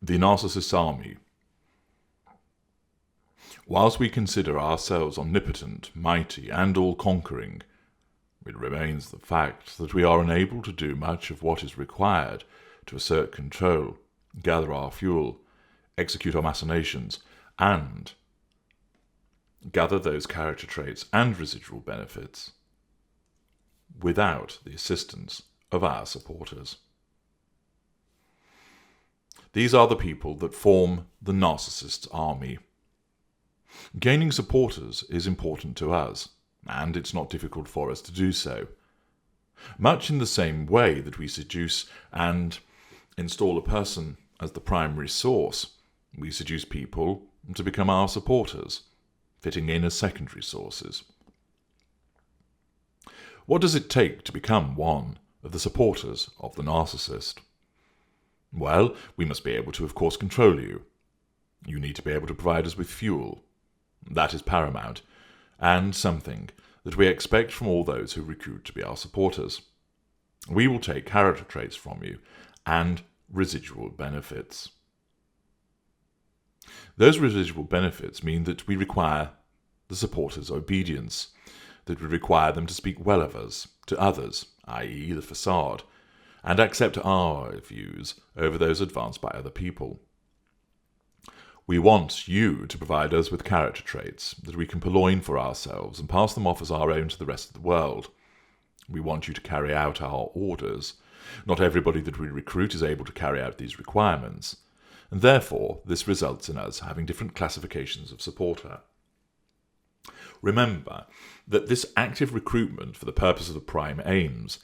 The Narcissist's army. Whilst we consider ourselves omnipotent, mighty, and all-conquering, it remains the fact that we are unable to do much of what is required to assert control, gather our fuel, execute our machinations, and gather those character traits and residual benefits without the assistance of our supporters. These are the people that form the narcissist's army. Gaining supporters is important to us, and it's not difficult for us to do so. Much in the same way that we seduce and install a person as the primary source, we seduce people to become our supporters, fitting in as secondary sources. What does it take to become one of the supporters of the narcissist? Well, we must be able to, of course, control you. You need to be able to provide us with fuel. That is paramount, and something that we expect from all those who recruit to be our supporters. We will take character traits from you and residual benefits. Those residual benefits mean that we require the supporters' obedience, that we require them to speak well of us, to others, i.e. the facade, and accept our views over those advanced by other people. We want you to provide us with character traits that we can purloin for ourselves and pass them off as our own to the rest of the world. We want you to carry out our orders. Not everybody that we recruit is able to carry out these requirements, and therefore this results in us having different classifications of supporter. Remember that this active recruitment for the purpose of the prime aims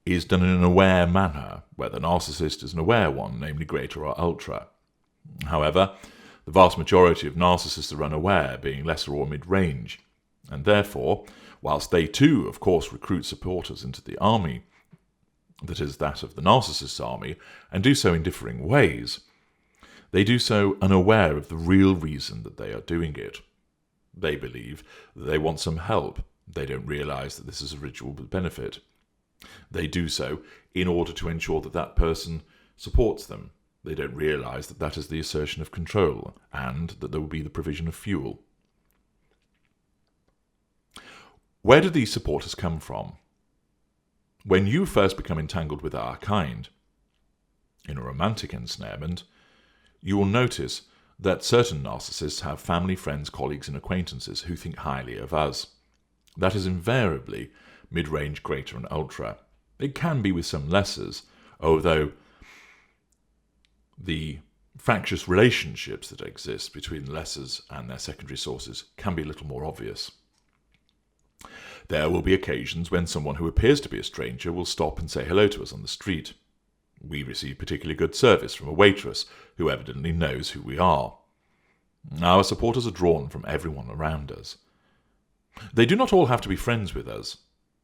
is done in an aware manner, where the narcissist is an aware one, namely greater or ultra. However, the vast majority of narcissists are unaware, being lesser or mid-range, and therefore, whilst they too, of course, recruit supporters into the army, that is that of the narcissist's army, and do so in differing ways, they do so unaware of the real reason that they are doing it. They believe that they want some help. They don't realise that this is a ritual benefit. They do so in order to ensure that that person supports them. They don't realise that that is the assertion of control, and that there will be the provision of fuel. Where do these supporters come from? When you first become entangled with our kind, in a romantic ensnarement, you will notice that certain narcissists have family, friends, colleagues, and acquaintances who think highly of us. That is invariably mid-range, greater, and ultra. It can be with some lessers, although the fractious relationships that exist between lessers and their secondary sources can be a little more obvious. There will be occasions when someone who appears to be a stranger will stop and say hello to us on the street. We receive particularly good service from a waitress who evidently knows who we are. Our supporters are drawn from everyone around us. They do not all have to be friends with us.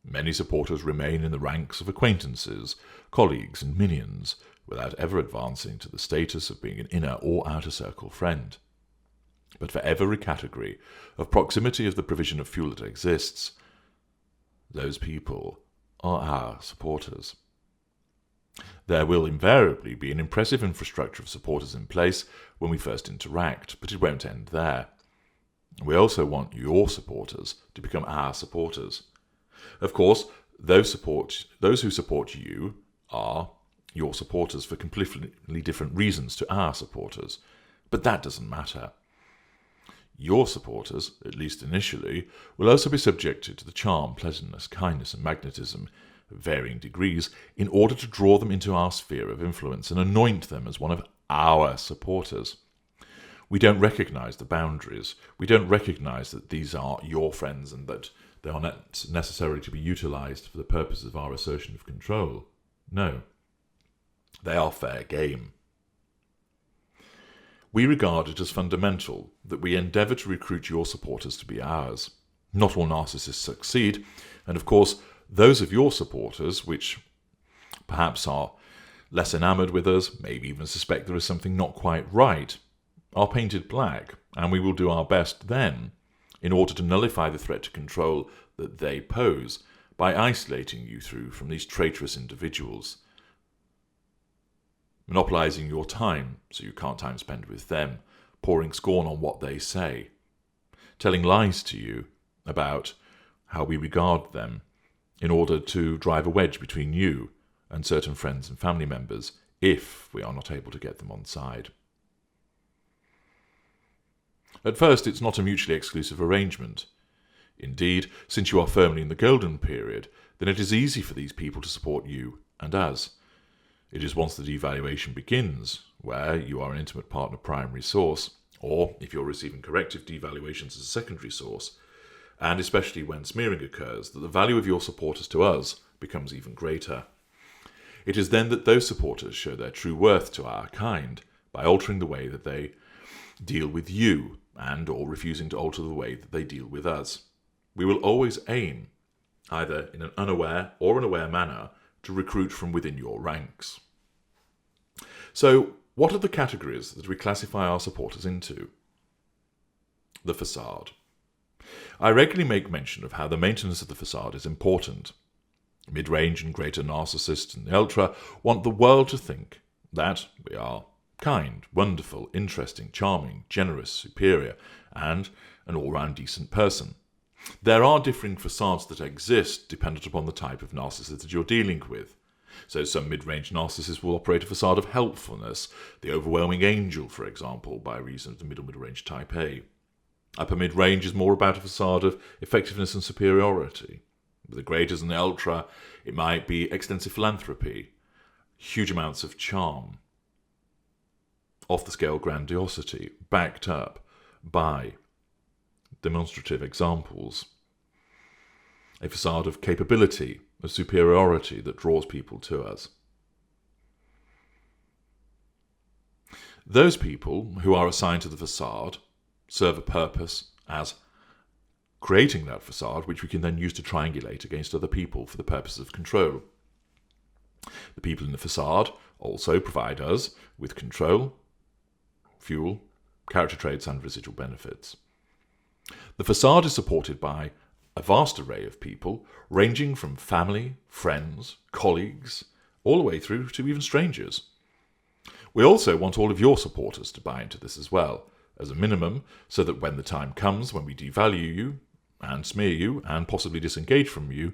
Many supporters remain in the ranks of acquaintances, colleagues, and minions, without ever advancing to the status of being an inner or outer circle friend. But for every category of proximity of the provision of fuel that exists, those people are our supporters. There will invariably be an impressive infrastructure of supporters in place when we first interact, but it won't end there. We also want your supporters to become our supporters. Of course, those who support you are your supporters for completely different reasons to our supporters, but that doesn't matter. Your supporters, at least initially, will also be subjected to the charm, pleasantness, kindness, and magnetism of varying degrees in order to draw them into our sphere of influence and anoint them as one of our supporters. We don't recognize the boundaries. We don't recognize that these are your friends and that they are not necessary to be utilized for the purposes of our assertion of control. No, they are fair game. We regard it as fundamental that we endeavour to recruit your supporters to be ours. Not all narcissists succeed, and of course, those of your supporters, which perhaps are less enamoured with us, maybe even suspect there is something not quite right, are painted black, and we will do our best then in order to nullify the threat to control that they pose by isolating you from these traitorous individuals. monopolising your time so you can't time spend with them, pouring scorn on what they say, telling lies to you about how we regard them in order to drive a wedge between you and certain friends and family members if we are not able to get them on side. At first, it's not a mutually exclusive arrangement. Indeed, since you are firmly in the golden period, then it is easy for these people to support you and us. It is once the devaluation begins, where you are an intimate partner primary source, or if you're receiving corrective devaluations as a secondary source, and especially when smearing occurs, that the value of your supporters to us becomes even greater. It is then that those supporters show their true worth to our kind by altering the way that they deal with you and or refusing to alter the way that they deal with us. We will always aim, either in an unaware or an aware manner, to recruit from within your ranks. So, what are the categories that we classify our supporters into? The facade. I regularly make mention of how the maintenance of the facade is important. Mid-range and greater narcissists and the ultra want the world to think that we are kind, wonderful, interesting, charming, generous, superior, and an all-round decent person. There are differing facades that exist dependent upon the type of narcissist that you're dealing with. So some mid-range narcissists will operate a facade of helpfulness, the overwhelming angel, for example, by reason of the middle-range type A. Upper mid-range is more about a facade of effectiveness and superiority. With the greaters and the ultra, it might be extensive philanthropy, huge amounts of charm, off-the-scale grandiosity, backed up by demonstrative examples, a facade of capability, of superiority that draws people to us. Those people who are assigned to the facade serve a purpose as creating that facade, which we can then use to triangulate against other people for the purpose of control. The people in the facade also provide us with control, fuel, character traits, and residual benefits. The facade is supported by a vast array of people, ranging from family, friends, colleagues, all the way through to even strangers. We also want all of your supporters to buy into this as well, as a minimum, so that when the time comes when we devalue you, and smear you, and possibly disengage from you,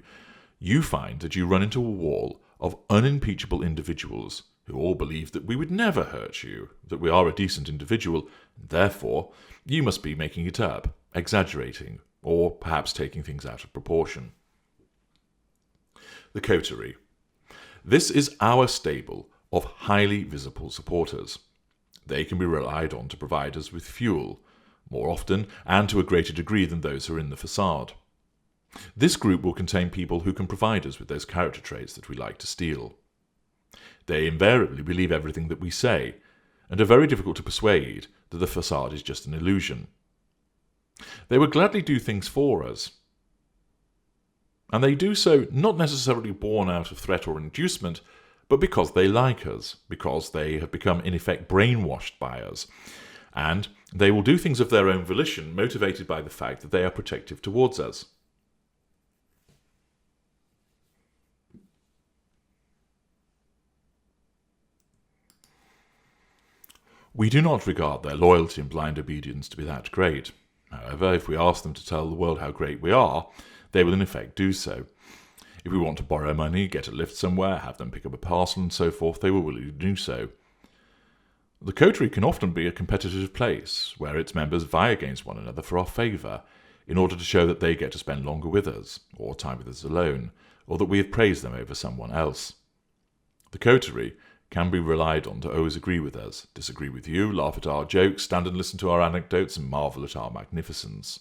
you find that you run into a wall of unimpeachable individuals who all believe that we would never hurt you, that we are a decent individual, and therefore you must be making it up, exaggerating, or perhaps taking things out of proportion. The coterie. This is our stable of highly visible supporters. They can be relied on to provide us with fuel, more often and to a greater degree than those who are in the facade. This group will contain people who can provide us with those character traits that we like to steal. They invariably believe everything that we say, and are very difficult to persuade that the facade is just an illusion. They would gladly do things for us, and they do so not necessarily born out of threat or inducement, but because they like us, because they have become in effect brainwashed by us, and they will do things of their own volition, motivated by the fact that they are protective towards us. We do not regard their loyalty and blind obedience to be that great. However, if we ask them to tell the world how great we are, they will in effect do so. If we want to borrow money, get a lift somewhere, have them pick up a parcel and so forth, they will willingly do so. The coterie can often be a competitive place, where its members vie against one another for our favour, in order to show that they get to spend longer with us, or time with us alone, or that we have praised them over someone else. The coterie can be relied on to always agree with us, disagree with you, laugh at our jokes, stand and listen to our anecdotes, and marvel at our magnificence.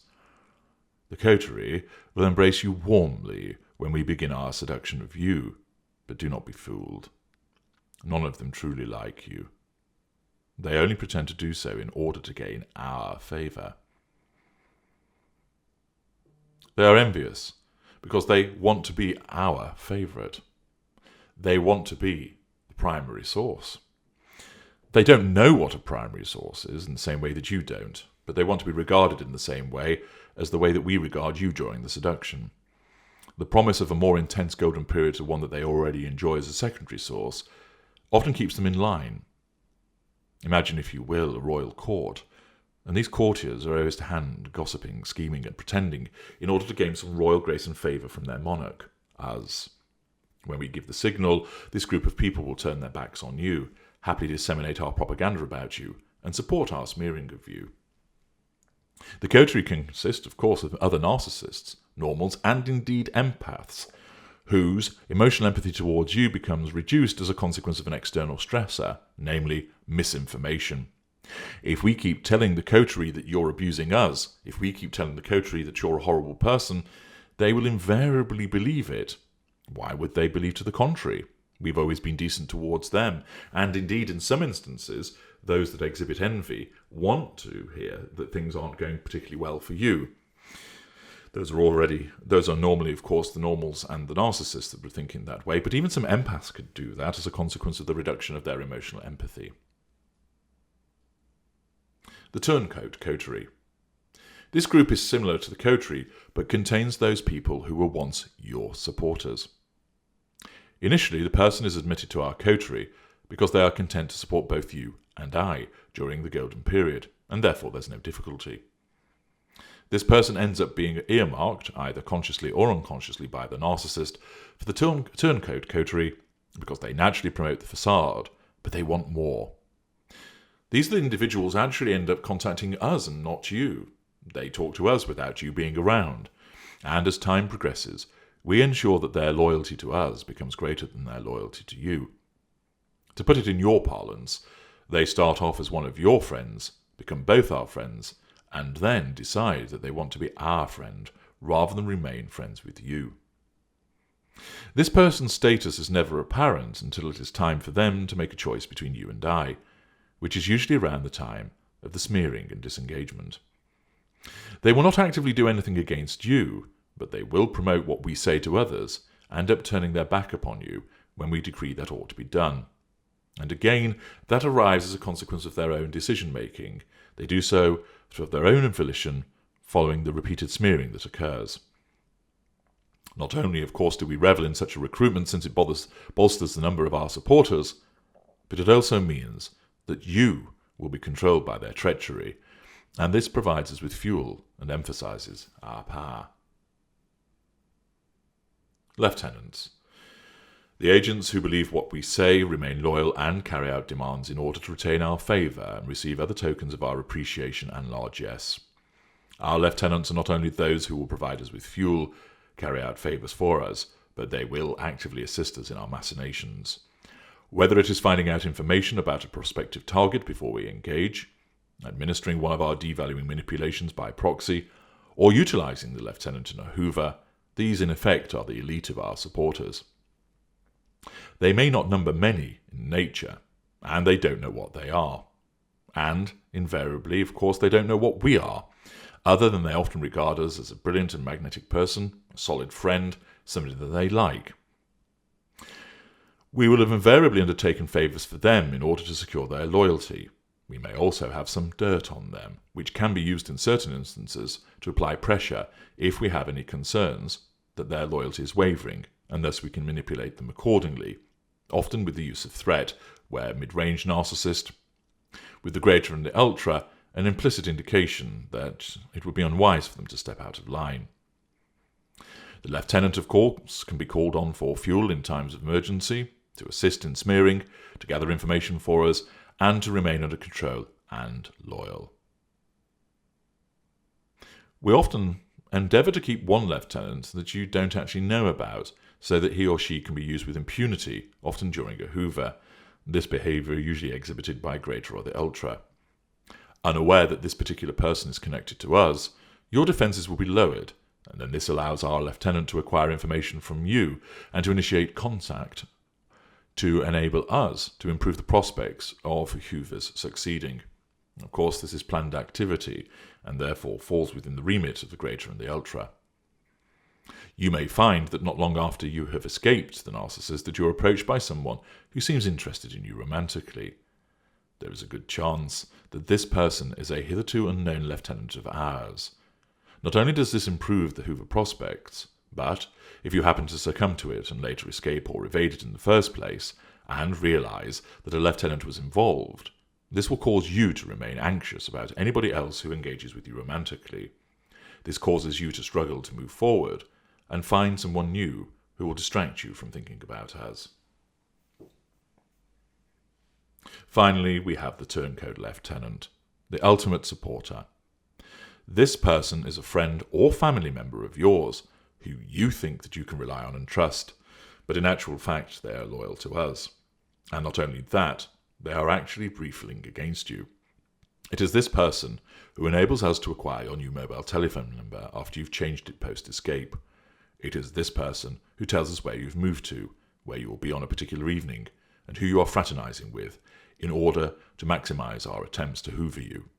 The coterie will embrace you warmly when we begin our seduction of you, but do not be fooled. None of them truly like you. They only pretend to do so in order to gain our favour. They are envious because they want to be our favourite. They want to be the primary source. They don't know what a primary source is in the same way that you don't, but they want to be regarded in the same way as the way that we regard you during the seduction. The promise of a more intense golden period to one that they already enjoy as a secondary source often keeps them in line. Imagine, if you will, a royal court, and these courtiers are always to hand, gossiping, scheming, and pretending in order to gain some royal grace and favour from their monarch, as, when we give the signal, this group of people will turn their backs on you, happily disseminate our propaganda about you, and support our smearing of you. The coterie can consist, of course, of other narcissists, normals, and indeed empaths, whose emotional empathy towards you becomes reduced as a consequence of an external stressor, namely misinformation. If we keep telling the coterie that you're abusing us, if we keep telling the coterie that you're a horrible person, they will invariably believe it. Why would they believe to the contrary? We've always been decent towards them, and indeed, in some instances, those that exhibit envy want to hear that things aren't going particularly well for you. Those are normally, of course, the normals and the narcissists that were thinking that way, but even some empaths could do that as a consequence of the reduction of their emotional empathy. The turncoat coterie. This group is similar to the coterie, but contains those people who were once your supporters. Initially, the person is admitted to our coterie because they are content to support both you and I during the golden period, and therefore there's no difficulty. This person ends up being earmarked, either consciously or unconsciously, by the narcissist for the turncoat coterie because they naturally promote the facade, but they want more. These individuals actually end up contacting us and not you. They talk to us without you being around, and as time progresses, we ensure that their loyalty to us becomes greater than their loyalty to you. To put it in your parlance, they start off as one of your friends, become both our friends, and then decide that they want to be our friend rather than remain friends with you. This person's status is never apparent until it is time for them to make a choice between you and I, which is usually around the time of the smearing and disengagement. They will not actively do anything against you, but they will promote what we say to others, and end up turning their back upon you when we decree that ought to be done. And again, that arrives as a consequence of their own decision-making. They do so of their own volition, following the repeated smearing that occurs. Not only, of course, do we revel in such a recruitment since it bolsters the number of our supporters, but it also means that you will be controlled by their treachery, and this provides us with fuel and emphasizes our power. Lieutenants. The agents who believe what we say, remain loyal, and carry out demands in order to retain our favour and receive other tokens of our appreciation and largesse. Our lieutenants are not only those who will provide us with fuel, carry out favours for us, but they will actively assist us in our machinations. Whether it is finding out information about a prospective target before we engage, administering one of our devaluing manipulations by proxy, or utilising the lieutenant in a hoover, these in effect are the elite of our supporters. They may not number many in nature, and they don't know what they are. And, invariably, of course, they don't know what we are, other than they often regard us as a brilliant and magnetic person, a solid friend, somebody that they like. We will have invariably undertaken favours for them in order to secure their loyalty. We may also have some dirt on them, which can be used in certain instances to apply pressure if we have any concerns that their loyalty is wavering, and thus we can manipulate them accordingly, often with the use of threat, where mid-range narcissist, with the greater and the ultra, an implicit indication that it would be unwise for them to step out of line. The lieutenant, of course, can be called on for fuel in times of emergency, to assist in smearing, to gather information for us, and to remain under control and loyal. We often endeavour to keep one lieutenant that you don't actually know about, so that he or she can be used with impunity, often during a hoover. This behaviour usually exhibited by greater or the ultra. Unaware that this particular person is connected to us, your defences will be lowered, and then this allows our lieutenant to acquire information from you and to initiate contact to enable us to improve the prospects of hoovers succeeding. Of course, this is planned activity, and therefore falls within the remit of the greater and the ultra. You may find that not long after you have escaped the narcissist that you are approached by someone who seems interested in you romantically. There is a good chance that this person is a hitherto unknown lieutenant of ours. Not only does this improve the hoover prospects, but, if you happen to succumb to it and later escape or evade it in the first place, and realise that a lieutenant was involved, this will cause you to remain anxious about anybody else who engages with you romantically. This causes you to struggle to move forward and find someone new who will distract you from thinking about us. Finally, we have the turncoat lieutenant, the ultimate supporter. This person is a friend or family member of yours who you think that you can rely on and trust, but in actual fact they are loyal to us. And not only that, they are actually briefing against you. It is this person who enables us to acquire your new mobile telephone number after you've changed it post-escape. It is this person who tells us where you've moved to, where you will be on a particular evening, and who you are fraternising with, in order to maximise our attempts to hoover you.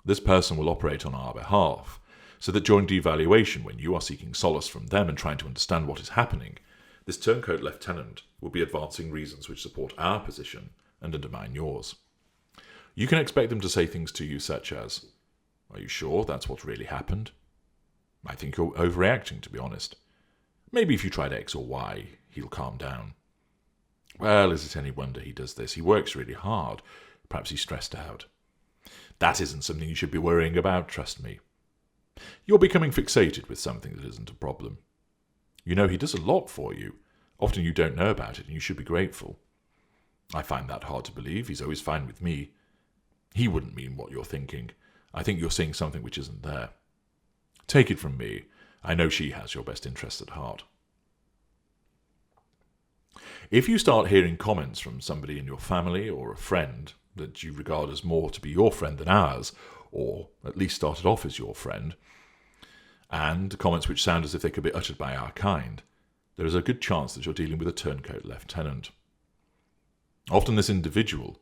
This person will operate on our behalf, so that during devaluation, when you are seeking solace from them and trying to understand what is happening, this turncoat lieutenant will be advancing reasons which support our position and undermine yours. You can expect them to say things to you such as, "Are you sure that's what really happened? I think you're overreacting, to be honest. Maybe if you tried X or Y, he'll calm down. Well, is it any wonder he does this? He works really hard. Perhaps he's stressed out. That isn't something you should be worrying about, trust me. You're becoming fixated with something that isn't a problem. You know, he does a lot for you. Often you don't know about it, and you should be grateful. I find that hard to believe. He's always fine with me. He wouldn't mean what you're thinking. I think you're seeing something which isn't there. Take it from me. I know she has your best interests at heart." If you start hearing comments from somebody in your family or a friend that you regard as more to be your friend than ours, or at least started off as your friend, and comments which sound as if they could be uttered by our kind, there is a good chance that you're dealing with a turncoat lieutenant. Often this individual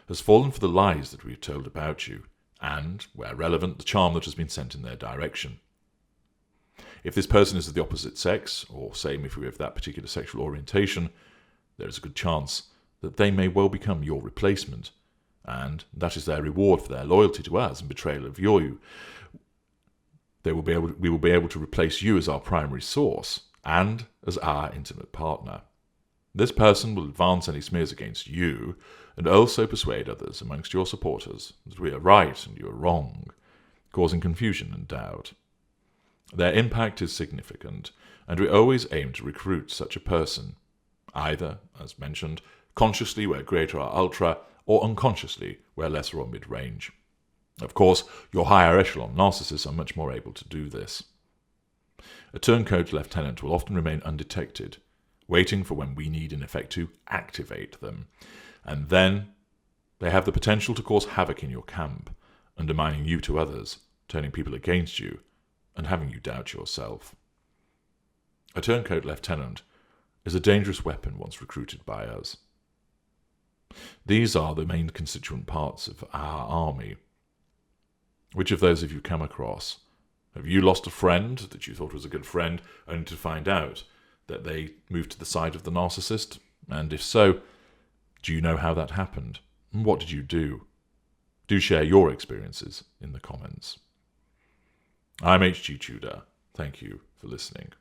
has fallen for the lies that we've told about you, and, where relevant, the charm that has been sent in their direction. If this person is of the opposite sex, or same if we have that particular sexual orientation, there is a good chance that they may well become your replacement, and that is their reward for their loyalty to us and betrayal of you. We will be able to replace you as our primary source, and as our intimate partner. This person will advance any smears against you, and also persuade others amongst your supporters that we are right and you are wrong, causing confusion and doubt. Their impact is significant, and we always aim to recruit such a person, either, as mentioned, consciously where greater or ultra, or unconsciously where lesser or mid-range. Of course, your higher echelon narcissists are much more able to do this. A turncoat lieutenant will often remain undetected, waiting for when we need in effect to activate them, and then they have the potential to cause havoc in your camp, undermining you to others, turning people against you, and having you doubt yourself. A turncoat lieutenant is a dangerous weapon once recruited by us. These are the main constituent parts of our army. Which of those have you come across? Have you lost a friend that you thought was a good friend, only to find out that they moved to the side of the narcissist? And if so, do you know how that happened? And what did you do? Do share your experiences in the comments. I'm H.G. Tudor. Thank you for listening.